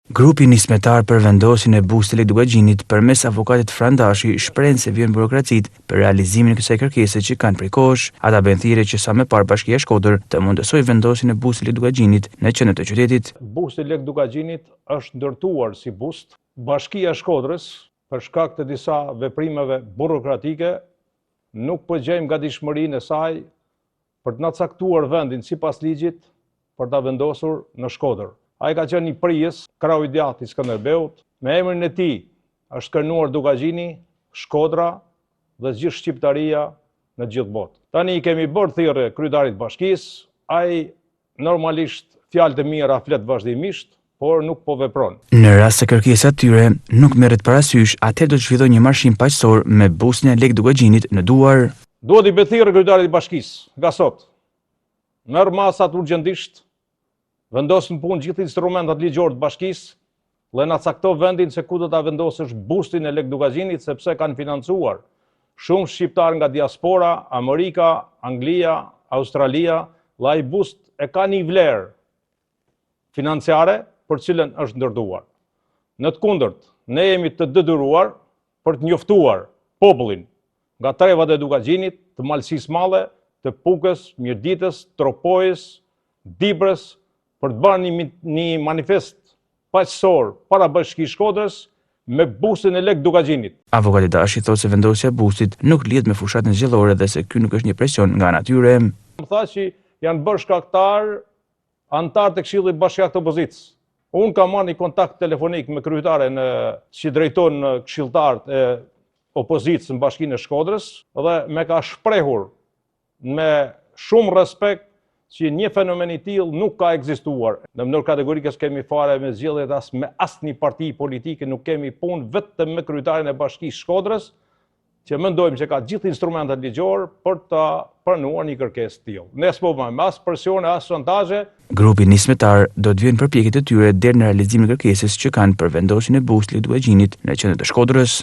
Grupi nismetar për vendosjen e bustit të Legdugaxhinit përmes avokatit Frandashi shpreh se vjen burokracitë për realizimin e kësaj kërkese që kanë prej kohësh. Ata bën thirrje që sa më parë Bashkia e Shkodër të mundësojë vendosjen e bustit të Legdugaxhinit në qendër të qytetit. Busti i Legdugaxhinit është ndërtuar si bust. Bashkia e Shkodrës, për shkak të disa veprimeve burokratike, nuk po gjejmë gatishmërinë e saj për të na caktuar vendin sipas ligjit për ta vendosur në Shkodër. Ai ka qenë një prijes, krau i djathtë i Skënderbeut, me emrin e tij është kërnuar Dugaxhini, Shkodra dhe gjithë shqiptaria në gjithë botë. Tani i kemi bërë thirrje kryetarit të bashkisë, ai normalisht fjalët e mira flet vazhdimisht, por nuk po vepron. Në rast se kërkesa e tyre nuk merret parasysh, atëherë do të zhvillojë një marshim paqësor me bustin e Legdugaxhinit në duar. Duhet i bëj thirrje kryetarit të bashkisë, nga sot. Merr masat urgjentisht, vendos në punë gjithë instrumentat ligjore të bashkisë dhe na cakto vendin se ku do ta vendosësh bustin e Legdugaxhinit, sepse kanë financuar shumë shqiptar nga diaspora, Amerika, Anglia, Australia, dhe ai bust e ka një vlerë financiare për cilën është ndërtuar. Në të kundërt, ne jemi të detyruar për të njoftuar popullin nga trevat e Dugaxhinit, të Malësisë Madhe, të Pukës, Mirditës, Tropojës, Dibrës, për të bërë një manifest paqësor para Bashkisë Shkodrës me bustin e Legdugaxhinit. Avokati Dashi thotë se vendosja e bustit nuk lidhet me fushatën zgjedhore dhe se ky nuk është një presion nga natyre. Më tha që janë bërë shkaktar antar të Këshillit Bashkiak të Opozicës. Unë kam marrë një kontakt telefonik me kryetaren që drejton këshilltarët e opozicës në Bashkinë e Shkodrës dhe me ka shprehur me shumë respekt që një fenomen i tillë nuk ka ekzistuar. Në mënyrë kategorike s'kemi fare me zgjedhjet me asnjë parti politike, nuk kemi punë vetëm me kryetarin e Bashkisë Shkodrës, që mendojmë që ka gjithë instrumentat ligjor për ta pranuar një kërkesë të tillë. Ne s'po bëjmë as presione, as shantazhe. Grupi nismetar do të vijnë përpjekjet e tyre deri në realizimin e kërkesës që kanë për vendosjen e bustit të Legdugaxhinit në qendër të Shkodrës.